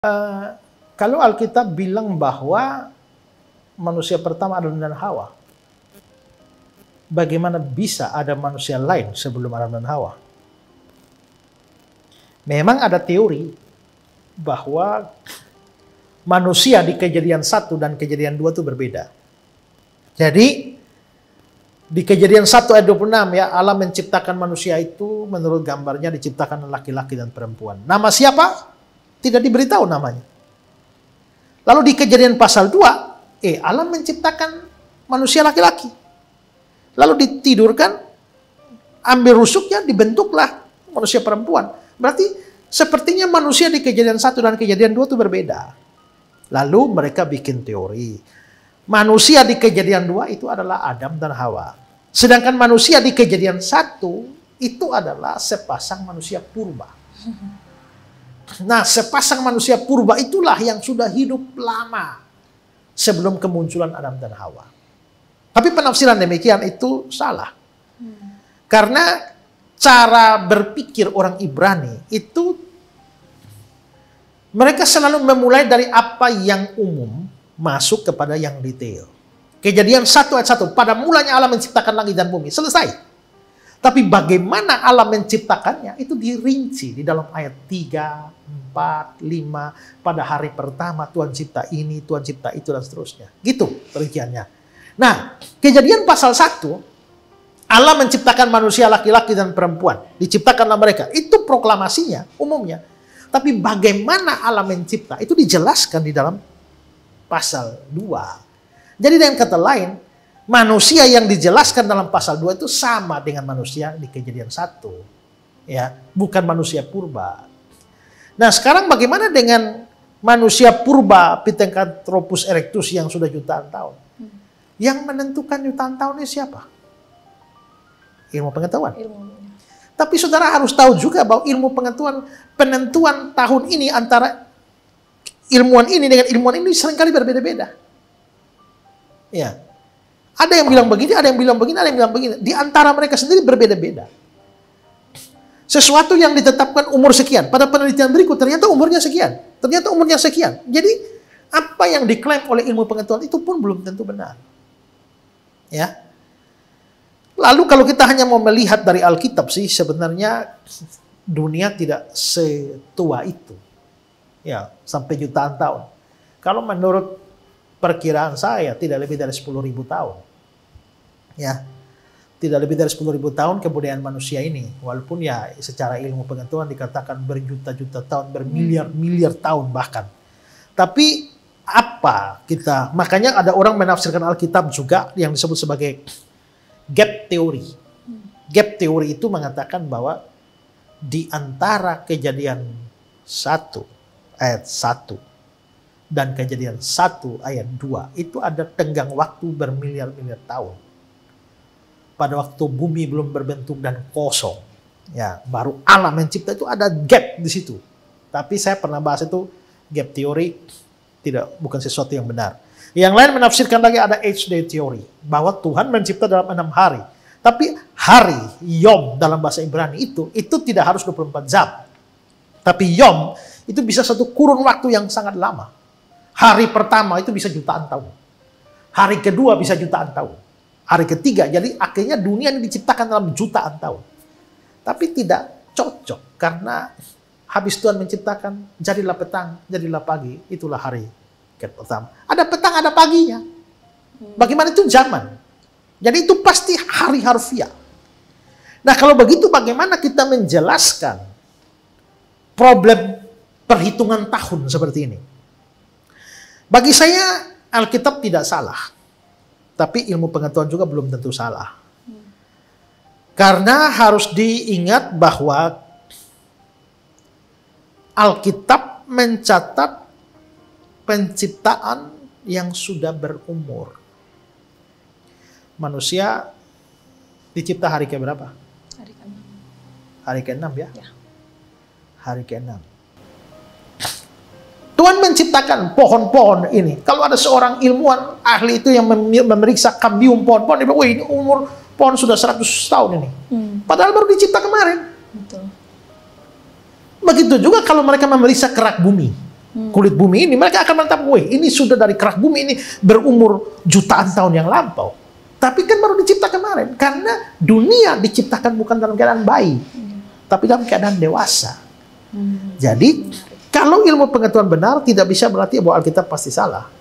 Eh, Kalau Alkitab bilang bahwa manusia pertama Adam dan Hawa, bagaimana bisa ada manusia lain sebelum Adam dan Hawa? Memang ada teori bahwa manusia di Kejadian 1 dan Kejadian 2 itu berbeda. Jadi di Kejadian 1 ayat 26 ya, Allah menciptakan manusia itu menurut gambarnya diciptakan laki-laki dan perempuan. Nama siapa? Tidak diberitahu namanya. Lalu di Kejadian pasal 2, Allah menciptakan manusia laki-laki. Lalu ditidurkan, ambil rusuknya, dibentuklah manusia perempuan. Berarti sepertinya manusia di Kejadian 1 dan Kejadian 2 itu berbeda. Lalu mereka bikin teori. Manusia di Kejadian 2 itu adalah Adam dan Hawa. Sedangkan manusia di Kejadian 1 itu adalah sepasang manusia purba. Nah, sepasang manusia purba itulah yang sudah hidup lama sebelum kemunculan Adam dan Hawa. Tapi penafsiran demikian itu salah. Karena cara berpikir orang Ibrani itu mereka selalu memulai dari apa yang umum masuk kepada yang detail. Kejadian 1 ayat 1, pada mulanya Allah menciptakan langit dan bumi. Selesai. Tapi bagaimana Allah menciptakannya itu dirinci di dalam ayat 3, 4, 5. Pada hari pertama Tuhan cipta ini, Tuhan cipta itu, dan seterusnya. Gitu perinciannya. Nah, Kejadian pasal 1, Allah menciptakan manusia laki-laki dan perempuan. Diciptakanlah mereka. Itu proklamasinya, umumnya. Tapi bagaimana Allah mencipta, itu dijelaskan di dalam pasal 2. Jadi dengan kata lain, manusia yang dijelaskan dalam pasal 2 itu sama dengan manusia di Kejadian 1. Ya, bukan manusia purba. Nah, sekarang bagaimana dengan manusia purba Pithecanthropus erectus yang sudah jutaan tahun? Yang menentukan jutaan tahun ini siapa? Ilmu pengetahuan. Tapi saudara harus tahu juga bahwa ilmu pengetahuan, penentuan tahun ini antara ilmuwan ini dengan ilmuwan ini seringkali berbeda-beda. Ya. Ada yang bilang begini, ada yang bilang begini, ada yang bilang begini. Di antara mereka sendiri berbeda-beda. Sesuatu yang ditetapkan umur sekian, pada penelitian berikut ternyata umurnya sekian. Ternyata umurnya sekian. Jadi apa yang diklaim oleh ilmu pengetahuan itu pun belum tentu benar. Ya. Lalu kalau kita hanya mau melihat dari Alkitab sih, sebenarnya dunia tidak setua itu. Ya, sampai jutaan tahun. Kalau menurut perkiraan saya tidak lebih dari 10.000 tahun. Ya. Tidak lebih dari 10.000 tahun kebudayaan manusia ini. Walaupun ya secara ilmu pengetahuan dikatakan berjuta-juta tahun, bermiliar-miliar tahun bahkan. Tapi apa kita, makanya ada orang menafsirkan Alkitab juga yang disebut sebagai gap theory. Gap theory itu mengatakan bahwa di antara Kejadian 1 ayat 1 dan Kejadian 1 ayat 2 itu ada tenggang waktu bermiliar-miliar tahun. Pada waktu bumi belum berbentuk dan kosong, ya baru Allah mencipta, itu ada gap di situ. Tapi saya pernah bahas itu, gap theory bukan sesuatu yang benar. Yang lain menafsirkan lagi ada H-day theory, bahwa Tuhan mencipta dalam 6 hari. Tapi hari Yom dalam bahasa Ibrani itu tidak harus 24 jam. Tapi Yom itu bisa satu kurun waktu yang sangat lama. Hari pertama itu bisa jutaan tahun. Hari kedua bisa jutaan tahun. Hari ketiga, jadi akhirnya dunia ini diciptakan dalam jutaan tahun. Tapi tidak cocok, karena habis Tuhan menciptakan, jadilah petang, jadilah pagi, itulah hari pertama. Ada petang, ada paginya. Bagaimana itu zaman? Jadi itu pasti hari harfiah. Nah kalau begitu bagaimana kita menjelaskan problem perhitungan tahun seperti ini? Bagi saya Alkitab tidak salah. Tapi ilmu pengetahuan juga belum tentu salah. Karena harus diingat bahwa Alkitab mencatat penciptaan yang sudah berumur. Manusia dicipta hari ke berapa? Hari ke-6. Hari ke-6 ya? Ya. Hari ke-6. Tuhan menciptakan pohon-pohon ini. Kalau ada seorang ilmuwan ahli itu yang memeriksa kambium pohon-pohon, dia bilang, wah ini umur pohon sudah 100 tahun ini. Padahal baru dicipta kemarin. Betul. Begitu juga kalau mereka memeriksa kerak bumi. kulit bumi ini, mereka akan menetapkan, wih, ini sudah dari kerak bumi, ini berumur jutaan tahun yang lampau. Tapi kan baru dicipta kemarin, karena dunia diciptakan bukan dalam keadaan bayi, tapi dalam keadaan dewasa. Jadi, kalau ilmu pengetahuan benar, tidak bisa berarti bahwa Alkitab pasti salah.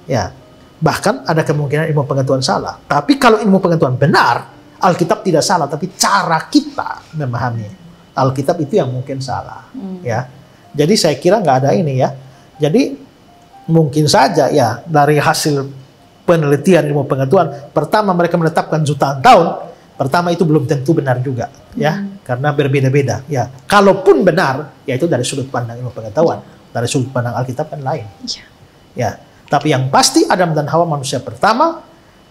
Ya, bahkan ada kemungkinan ilmu pengetahuan salah. Tapi kalau ilmu pengetahuan benar, Alkitab tidak salah, tapi cara kita memahami Alkitab itu yang mungkin salah. Ya. Jadi saya kira nggak ada ini ya. Jadi mungkin saja ya dari hasil penelitian ilmu pengetahuan, pertama mereka menetapkan jutaan tahun, pertama itu belum tentu benar juga ya, karena berbeda-beda ya. Kalaupun benar, yaitu dari sudut pandang ilmu pengetahuan, dari sudut pandang Alkitab kan lain. Ya. Tapi yang pasti Adam dan Hawa manusia pertama,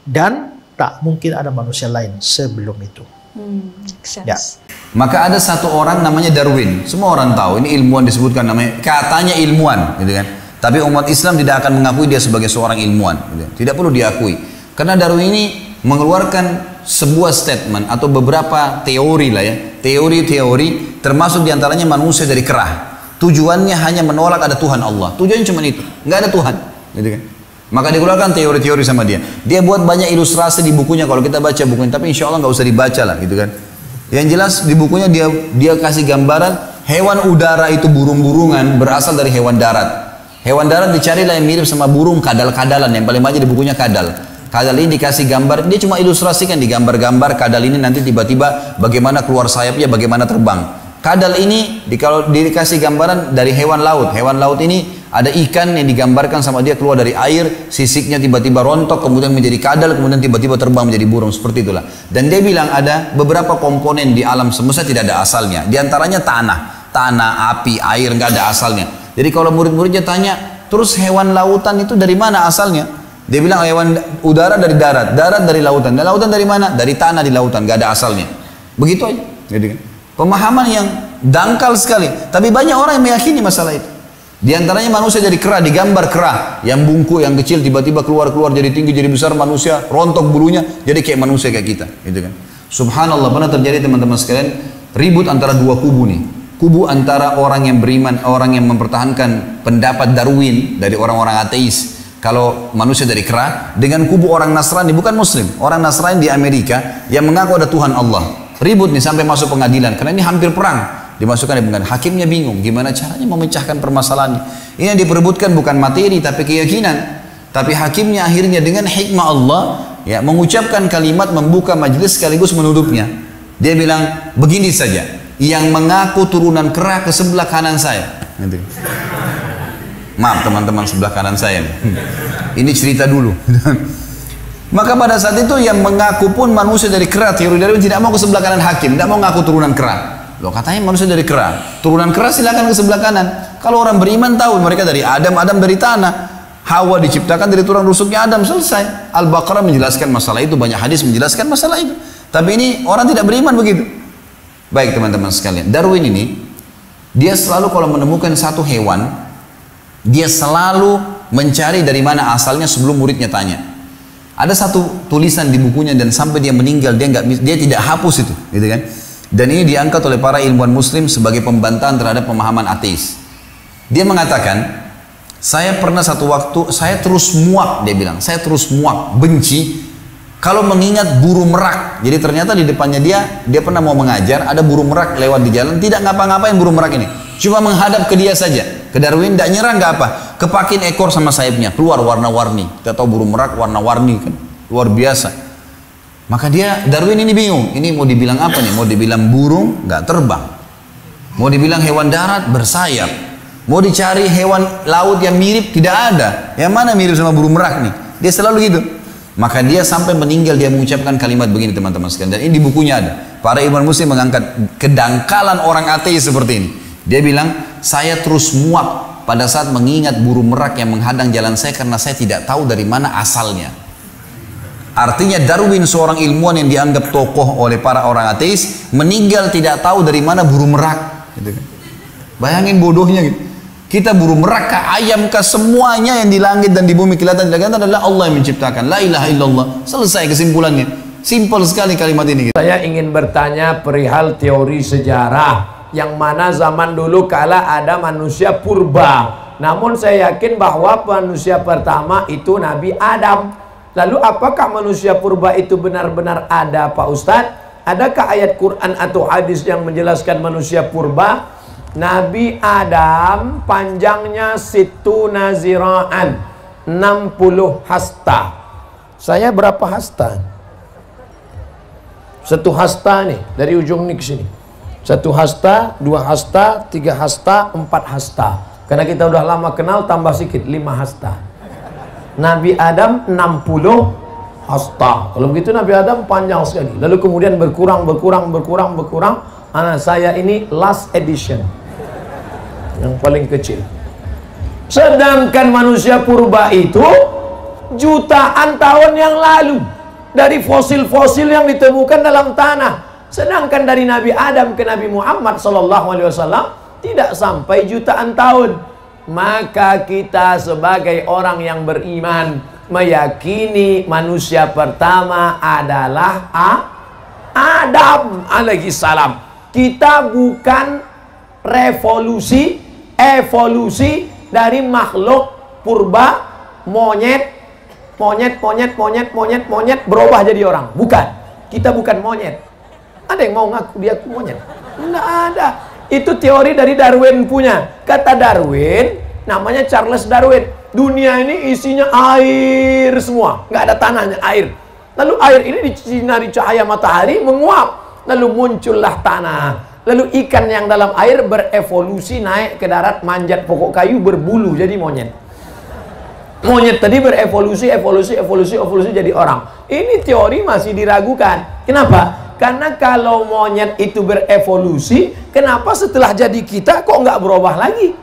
dan tak mungkin ada manusia lain sebelum itu. Ya. Maka ada satu orang namanya Darwin. Semua orang tahu, ini ilmuwan disebutkan namanya, katanya ilmuwan, gitu kan. Tapi umat Islam tidak akan mengakui dia sebagai seorang ilmuwan, gitu. Tidak perlu diakui. Karena Darwin ini mengeluarkan sebuah statement atau beberapa teori lah ya, teori-teori, termasuk diantaranya manusia dari kerah. Tujuannya hanya menolak ada Tuhan Allah. Tujuannya cuma itu, nggak ada Tuhan, gitu kan. Maka dikeluarkan teori-teori sama dia. Dia buat banyak ilustrasi di bukunya, kalau kita baca bukunya, tapi insya Allah nggak usah dibaca lah, gitu kan. Yang jelas di bukunya dia kasih gambaran hewan udara itu burung-burungan berasal dari hewan darat. Hewan darat dicarilah yang mirip sama burung, kadal-kadalan, yang paling banyak di bukunya kadal. Kadal ini dikasih gambar, dia cuma ilustrasikan di gambar-gambar kadal ini nanti tiba-tiba bagaimana keluar sayapnya, bagaimana terbang. Kadal ini kalau dikasih gambaran dari hewan laut. Hewan laut ini ada ikan yang digambarkan sama dia keluar dari air, sisiknya tiba-tiba rontok, kemudian menjadi kadal, kemudian tiba-tiba terbang menjadi burung, seperti itulah. Dan dia bilang ada beberapa komponen di alam semesta tidak ada asalnya. Di antaranya tanah, api, air, nggak ada asalnya. Jadi kalau murid-muridnya tanya, terus hewan lautan itu dari mana asalnya? Dia bilang hewan udara dari darat, darat dari lautan. Dan lautan dari mana? Dari tanah di lautan, nggak ada asalnya. Begitu aja. Jadi kan pemahaman yang dangkal sekali. Tapi banyak orang yang meyakini masalah itu. Di antaranya manusia jadi kera, digambar kera yang bungkuk, yang kecil, tiba-tiba keluar jadi tinggi, jadi besar, manusia rontok bulunya, jadi kayak manusia kayak kita, gitu kan. Subhanallah, pernah terjadi teman-teman sekalian ribut antara dua kubu nih. Kubu antara orang yang beriman, orang yang mempertahankan pendapat Darwin dari orang-orang ateis, kalau manusia dari kera, dengan kubu orang Nasrani, bukan Muslim, orang Nasrani di Amerika yang mengaku ada Tuhan Allah. Ribut nih sampai masuk pengadilan, karena ini hampir perang. Dimasukkan di pengadilan, hakimnya bingung gimana caranya memecahkan permasalahan ini. Yang diperebutkan bukan materi tapi keyakinan. Tapi hakimnya akhirnya dengan hikmah Allah ya mengucapkan kalimat membuka majelis sekaligus menutupnya. Dia bilang begini saja, yang mengaku turunan kera ke sebelah kanan saya. Maaf teman-teman sebelah kanan saya. Ini cerita dulu. Maka pada saat itu yang mengaku pun manusia dari kera, teori Darwin tidak mau ke sebelah kanan hakim, tidak mau ngaku turunan kera. Loh katanya manusia dari kera, turunan kera silakan ke sebelah kanan. Kalau orang beriman tahu mereka dari Adam, Adam dari tanah, Hawa diciptakan dari tulang rusuknya Adam, selesai. Al-Baqarah menjelaskan masalah itu, banyak hadis menjelaskan masalah itu. Tapi ini orang tidak beriman begitu. Baik teman-teman sekalian, Darwin ini dia selalu kalau menemukan satu hewan, dia selalu mencari dari mana asalnya sebelum muridnya tanya. Ada satu tulisan di bukunya dan sampai dia meninggal dia tidak hapus itu, gitu kan? Dan ini diangkat oleh para ilmuwan Muslim sebagai pembantahan terhadap pemahaman ateis. Dia mengatakan, saya pernah satu waktu saya terus muak, dia bilang, saya terus muak, benci kalau mengingat burung merak. Jadi ternyata di depannya dia pernah mau mengajar, ada burung merak lewat di jalan, tidak ngapa-ngapain burung merak ini, cuma menghadap ke dia saja. Ke Darwin tidak nyerang, nggak apa, kepakin ekor sama sayapnya, keluar warna-warni. Kita tahu burung merak warna-warni kan, luar biasa. Maka Darwin ini bingung, ini mau dibilang apa nih? Mau dibilang burung nggak terbang, mau dibilang hewan darat bersayap, mau dicari hewan laut yang mirip, tidak ada. Yang mana mirip sama burung merak nih? Dia selalu gitu. Maka dia sampai meninggal dia mengucapkan kalimat begini teman-teman sekalian, dan ini di bukunya ada. Para ilmuwan Muslim mengangkat kedangkalan orang ateis seperti ini. Dia bilang, saya terus muak pada saat mengingat burung merak yang menghadang jalan saya karena saya tidak tahu dari mana asalnya. Artinya Darwin, seorang ilmuwan yang dianggap tokoh oleh para orang ateis, meninggal tidak tahu dari mana burung merak. Gitu kan. Bayangin bodohnya gitu. Kita burung merak kah, ayam kah, semuanya yang di langit dan di bumi kelihatan tidak kelihatan adalah Allah yang menciptakan. La ilaha illallah. Selesai kesimpulannya. Simpel sekali kalimat ini. Gitu. Saya ingin bertanya perihal teori sejarah, yang mana zaman dulu kala ada manusia purba Namun saya yakin bahwa manusia pertama itu Nabi Adam. Lalu apakah manusia purba itu benar-benar ada, Pak Ustadz? Adakah ayat Quran atau hadis yang menjelaskan manusia purba? Nabi Adam panjangnya situna zira'an, 60 hasta. Saya berapa hasta? Satu hasta nih, dari ujung nih ke sini. Satu hasta, 2 hasta, 3 hasta, 4 hasta. Karena kita udah lama kenal, tambah sedikit, 5 hasta. Nabi Adam 60 hasta. Kalau begitu Nabi Adam panjang sekali. Lalu kemudian berkurang. Anak saya ini last edition, yang paling kecil. Sedangkan manusia purba itu jutaan tahun yang lalu, dari fosil-fosil yang ditemukan dalam tanah. Sedangkan dari Nabi Adam ke Nabi Muhammad SAW tidak sampai jutaan tahun. Maka kita sebagai orang yang beriman meyakini manusia pertama adalah Adam alaihi salam. Kita bukan evolusi dari makhluk purba, monyet berubah jadi orang. Bukan. Kita bukan monyet. Ada yang mau ngaku dia monyet? Nggak ada. Itu teori dari Darwin punya. Kata Darwin, namanya Charles Darwin, dunia ini isinya air semua, nggak ada tanahnya, air. Lalu air ini disinari cahaya matahari menguap, lalu muncullah tanah. Lalu ikan yang dalam air berevolusi naik ke darat, manjat pokok kayu, berbulu jadi monyet. Monyet tadi berevolusi jadi orang. Ini teori masih diragukan. Kenapa? Karena kalau monyet itu berevolusi, kenapa setelah jadi kita kok nggak berubah lagi?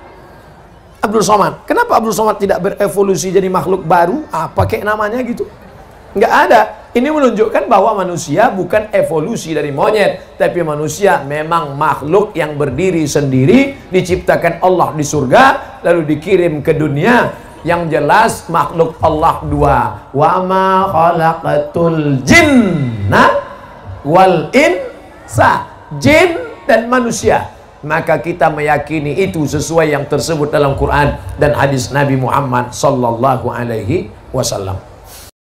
Abdul Somad, kenapa Abdul Somad tidak berevolusi jadi makhluk baru? Apa kayak namanya gitu? Nggak ada. Ini menunjukkan bahwa manusia bukan evolusi dari monyet, tapi manusia memang makhluk yang berdiri sendiri, diciptakan Allah di surga, lalu dikirim ke dunia. Yang jelas makhluk Allah dua. Wa ma khalaqatul jinna wal insa, jin dan manusia. Maka kita meyakini itu sesuai yang tersebut dalam Quran dan hadis Nabi Muhammad sallallahu alaihi wasallam.